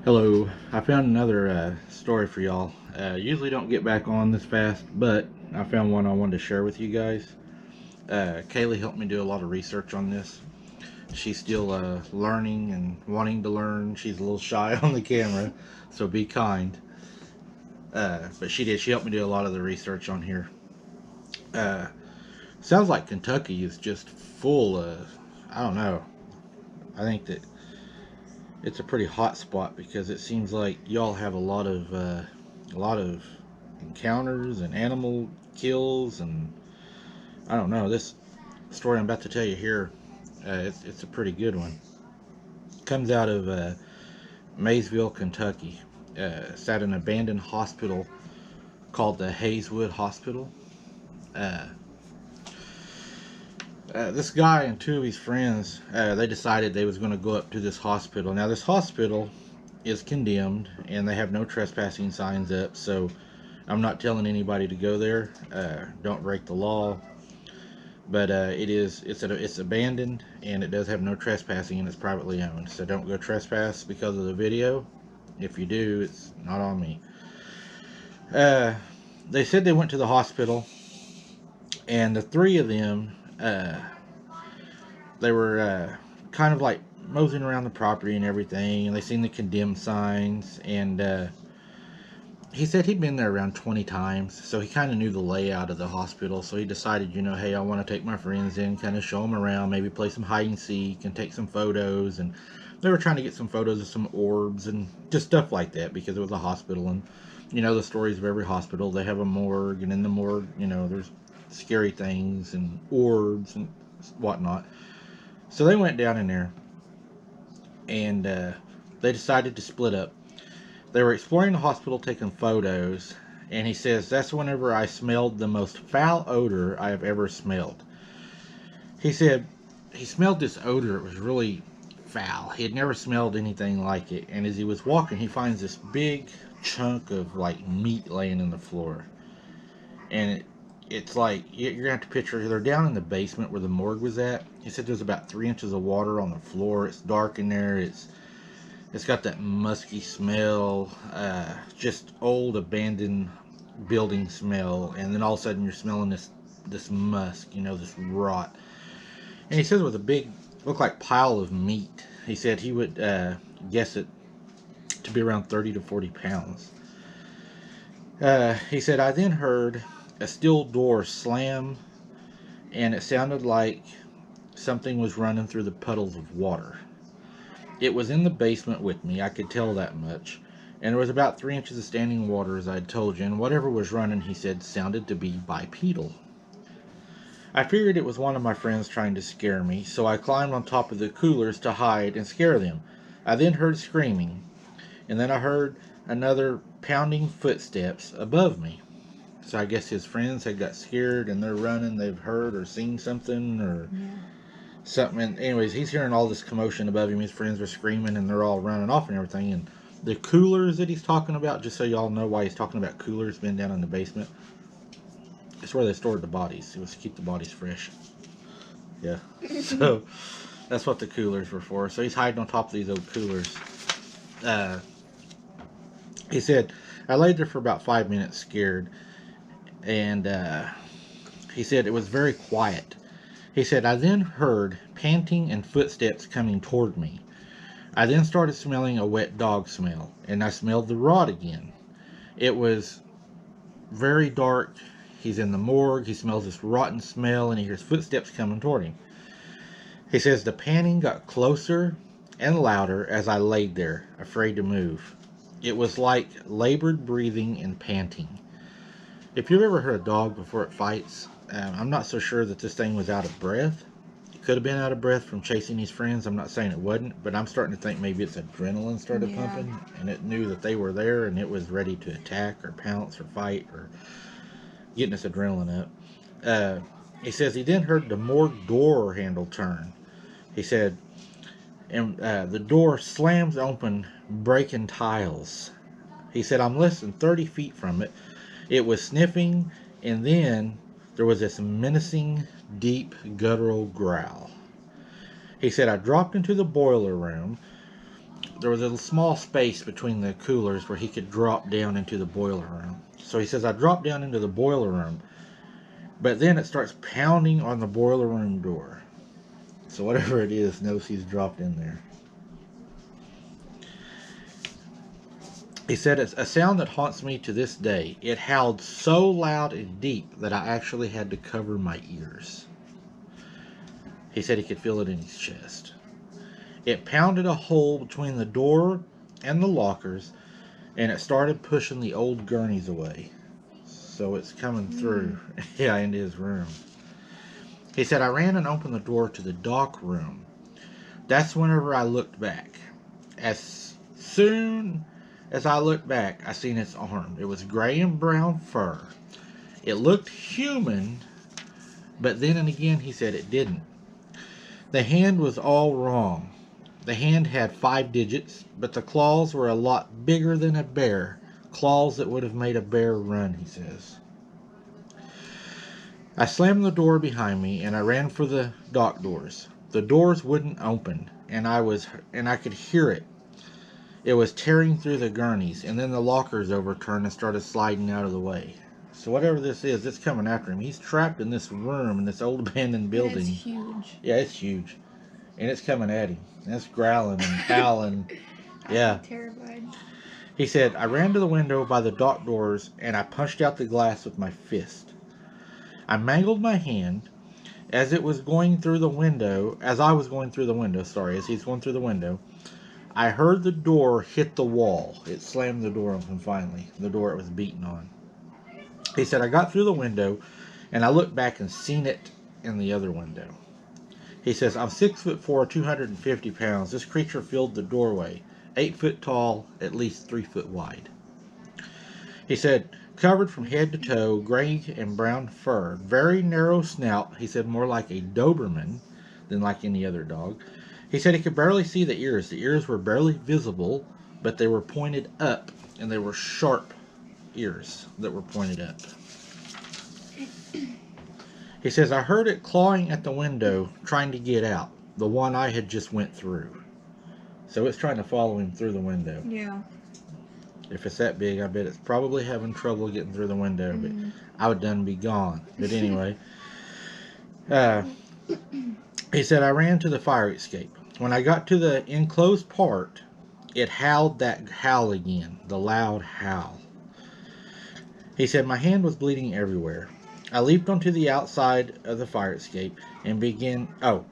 Hello, I found another story for y'all. Usually don't get back on this fast, but I found one I wanted to share with you guys. Kaylee helped me do a lot of research on this. She's still learning and wanting to learn. She's a little shy on the camera, so be kind. But she did. She helped me do a lot of the research on here. Uh, Sounds like Kentucky is just full of, I don't know. I think that it's a pretty hot spot because it seems like y'all have a lot of encounters and animal kills, and I don't know, this story I'm about to tell you here, it's a pretty good one. It comes out of Maysville, Kentucky. It's at an abandoned hospital called the Hayeswood Hospital. Uh, this guy and two of his friends, they decided they was going to go up to this hospital. Now this hospital is condemned, and they have no trespassing signs up. So I'm not telling anybody to go there. Don't break the law. But it's abandoned, and it does have no trespassing, and it's privately owned. So don't go trespass because of the video. If you do, it's not on me. Uh, they said they went to the hospital, and the three of them, they were kind of like moseying around the property and everything, and they seen the condemned signs, and he said he'd been there around 20 times, so he kind of knew the layout of the hospital. So he decided, hey, I want to take my friends in, kind of show them around, maybe play some hide and seek and take some photos. And they were trying to get some photos of some orbs and just stuff like that because it was a hospital. And the stories of every hospital, they have a morgue, and in the morgue, there's scary things and orbs and whatnot. So they went down in there, and they decided to split up. They were exploring the hospital, taking photos, and he says, that's whenever I smelled the most foul odor I have ever smelled. He said he smelled this odor. It was really foul. He had never smelled anything like it. And as he was walking, he finds this big chunk of like meat laying in the floor. And it's like, you're going to have to picture, they're down in the basement where the morgue was at. He said there's about 3 inches of water on the floor. It's dark in there. It's got that musky smell, just old abandoned building smell, and then all of a sudden you're smelling this musk, this rot. And he says it was a big, looked like pile of meat. He said he would guess it to be around 30 to 40 pounds. He said, I then heard a steel door slam, and it sounded like something was running through the puddles of water. It was in the basement with me, I could tell that much. And there was about 3 inches of standing water, as I had told you, and whatever was running, he said, sounded to be bipedal. I figured it was one of my friends trying to scare me, so I climbed on top of the coolers to hide and scare them. I then heard screaming, and then I heard another pounding footsteps above me. So I guess his friends had got scared and they're running, they've heard or seen something or something. And anyways, he's hearing all this commotion above him. His friends are screaming and they're all running off and everything. And the coolers that he's talking about, just so y'all know why he's talking about coolers being down in the basement, it's where they stored the bodies. It was to keep the bodies fresh. Yeah. So that's what the coolers were for. So he's hiding on top of these old coolers. Uh, he said, I laid there for about 5 minutes scared. And he said it was very quiet. He said, I then heard panting and footsteps coming toward me. I then started smelling a wet dog smell, and I smelled the rot again. It was very dark. He's in the morgue. He smells this rotten smell, and he hears footsteps coming toward him. He says the panting got closer and louder as I laid there, afraid to move. It was like labored breathing and panting. If you've ever heard a dog before it fights, I'm not so sure that this thing was out of breath. It could have been out of breath from chasing his friends. I'm not saying it wasn't, but I'm starting to think maybe its adrenaline started pumping, and it knew that they were there, and it was ready to attack or pounce or fight or getting its adrenaline up. He says he then heard the morgue door handle turn. He said, and the door slams open, breaking tiles. He said, I'm less than 30 feet from it. It was sniffing, and then there was this menacing, deep, guttural growl. He said, I dropped into the boiler room, there was a small space between the coolers where he could drop down into the boiler room. So he says, I dropped down into the boiler room, but then it starts pounding on the boiler room door. So whatever it is knows he's dropped in there. He said, it's a sound that haunts me to this day. It howled so loud and deep that I actually had to cover my ears. He said he could feel it in his chest. It pounded a hole between the door and the lockers, and it started pushing the old gurneys away. So it's coming through, yeah, into his room. He said, I ran and opened the door to the dock room. That's whenever I looked back. As soon as I looked back, I seen its arm. It was gray and brown fur. It looked human, but then and again he said it didn't. The hand was all wrong. The hand had 5 digits, but the claws were a lot bigger than a bear. Claws that would have made a bear run, he says. I slammed the door behind me and I ran for the dock doors. The doors wouldn't open, and I could hear it. It was tearing through the gurneys, and then the lockers overturned and started sliding out of the way. So whatever this is, it's coming after him. He's trapped in this room, in this old abandoned building. It's huge. Yeah, it's huge. And it's coming at him. And it's growling and howling. Yeah. I'm terrified. He said, I ran to the window by the dock doors, and I punched out the glass with my fist. I mangled my hand as it was going through the window, as he's going through the window. I heard the door hit the wall. It slammed the door open finally, the door it was beating on. He said, I got through the window, and I looked back and seen it in the other window. He says, I'm 6'4", 250 pounds. This creature filled the doorway, 8 foot tall, at least 3 foot wide. He said, covered from head to toe, gray and brown fur, very narrow snout. He said, more like a Doberman than like any other dog. He said he could barely see the ears. The ears were barely visible, but they were pointed up, and they were sharp ears that were pointed up. He says, I heard it clawing at the window, trying to get out, the one I had just went through. So it's trying to follow him through the window. Yeah. If it's that big, I bet it's probably having trouble getting through the window, but I would done be gone. But anyway, he said, I ran to the fire escape. When I got to the enclosed part, it howled that howl again, the loud howl. He said, my hand was bleeding everywhere. I leaped onto the outside of the fire escape and began, as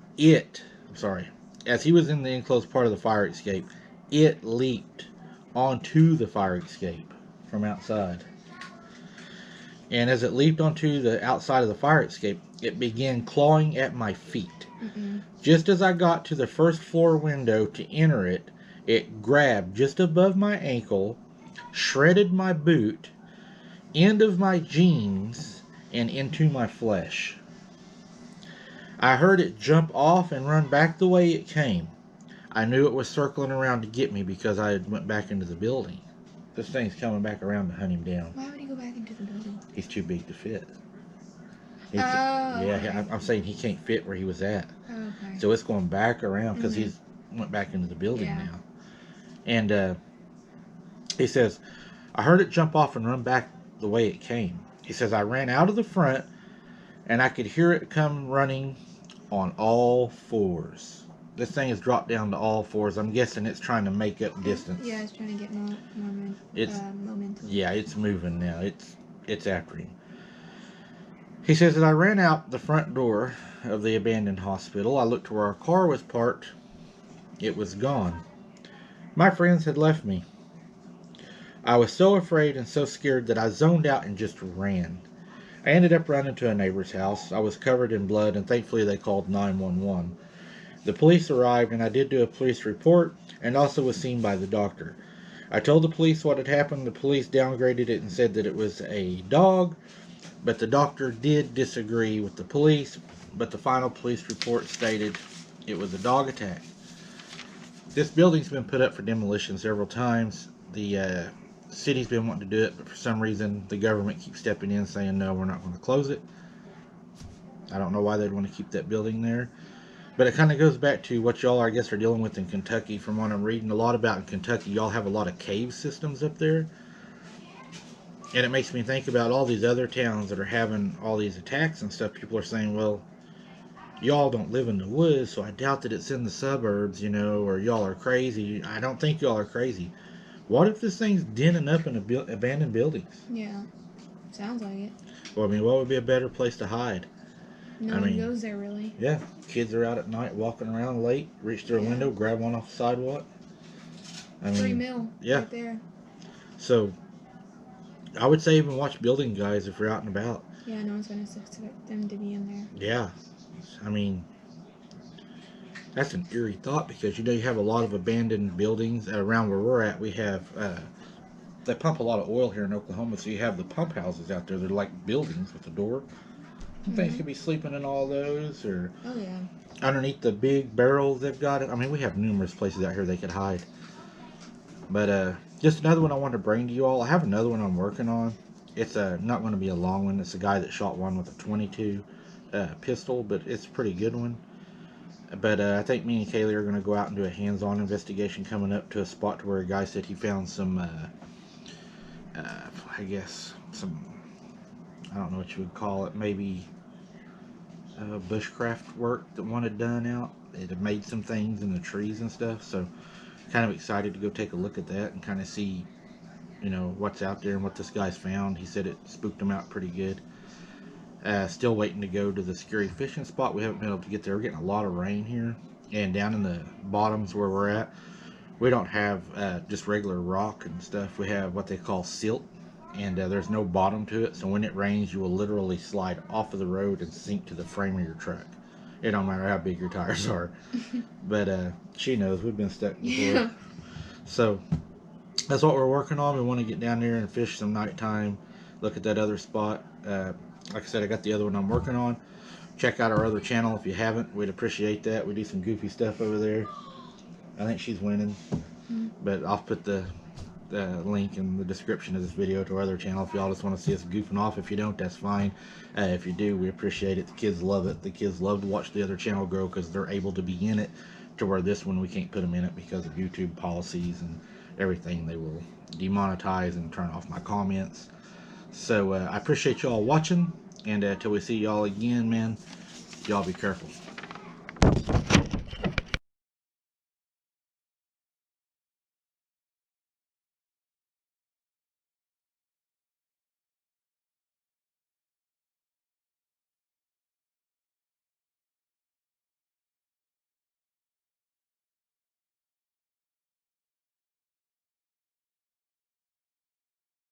he was in the enclosed part of the fire escape, it leaped onto the fire escape from outside. And as it leaped onto the outside of the fire escape, it began clawing at my feet. Just as I got to the first floor window to enter it, it grabbed just above my ankle, shredded my boot, end of my jeans, and into my flesh. I heard it jump off and run back the way it came. I knew it was circling around to get me because I had went back into the building. This thing's coming back around to hunt him down. Why would he go back into the building? He's too big to fit. Okay. I'm saying he can't fit where he was at. Okay. So it's going back around because he's went back into the building now. And he says, I heard it jump off and run back the way it came. He says, I ran out of the front and I could hear it come running on all fours. This thing has dropped down to all fours. I'm guessing it's trying to make up distance. Yeah, it's trying to get more momentum. Yeah, it's moving now. It's after him. He says that I ran out the front door of the abandoned hospital. I looked to where our car was parked. It was gone. My friends had left me. I was so afraid and so scared that I zoned out and just ran. I ended up running to a neighbor's house. I was covered in blood, and thankfully they called 911. The police arrived, and I did do a police report and also was seen by the doctor. I told the police what had happened. The police downgraded it and said that it was a dog, but the doctor did disagree with the police, but the final police report stated it was a dog attack. This building's been put up for demolition several times. The city's been wanting to do it, but for some reason the government keeps stepping in saying no, we're not going to close it. I don't know why they'd want to keep that building there. But it kind of goes back to what y'all, I guess, are dealing with in Kentucky. From what I'm reading a lot about in Kentucky, y'all have a lot of cave systems up there. And it makes me think about all these other towns that are having all these attacks and stuff. People are saying, well, y'all don't live in the woods, so I doubt that it's in the suburbs, or y'all are crazy. I don't think y'all are crazy. What if this thing's denting up in abandoned buildings? Yeah. Sounds like it. Well, I mean, what would be a better place to hide? No one goes there, really. Yeah. Kids are out at night walking around late, reach their window, grab one off the sidewalk. Free meal. Yeah. Right there. So, I would say even watch building guys if you're out and about. Yeah, no one's going to expect them to be in there. Yeah. I mean, that's an eerie thought because, you have a lot of abandoned buildings around where we're at. We have, they pump a lot of oil here in Oklahoma, so you have the pump houses out there. They're like buildings with a door. Things could be sleeping in all those, or underneath the big barrels they've got. I mean, we have numerous places out here they could hide. But just another one I wanted to bring to you all. I have another one I'm working on. It's not going to be a long one. It's a guy that shot one with a .22 pistol, but it's a pretty good one. But I think me and Kaylee are going to go out and do a hands-on investigation coming up to a spot to where a guy said he found some, I guess, some, I don't know what you would call it, maybe bushcraft work that one had done out. It had made some things in the trees and stuff, so kind of excited to go take a look at that and kind of see, what's out there and what this guy's found. He said it spooked him out pretty good. Still waiting to go to the scary fishing spot. We haven't been able to get there. We're getting a lot of rain here, and down in the bottoms where we're at, we don't have just regular rock and stuff. We have what they call silt, and there's no bottom to it, so when it rains you will literally slide off of the road and sink to the frame of your truck. It don't matter how big your tires are. But she knows, we've been stuck before. Yeah. So that's what we're working on. We want to get down there and fish some nighttime, look at that other spot. Like I said, I got the other one I'm working on. Check out our other channel if you haven't. We'd appreciate that. We do some goofy stuff over there. I think she's winning. But I'll put the link in the description of this video to our other channel if y'all just want to see us goofing off. If you don't, that's fine. If you do, we appreciate it. The kids love it. The kids love to watch the other channel grow because they're able to be in it, to where this one we can't put them in it because of YouTube policies and everything. They will demonetize and turn off my comments. So I appreciate y'all watching, and until we see y'all again, man, y'all be careful.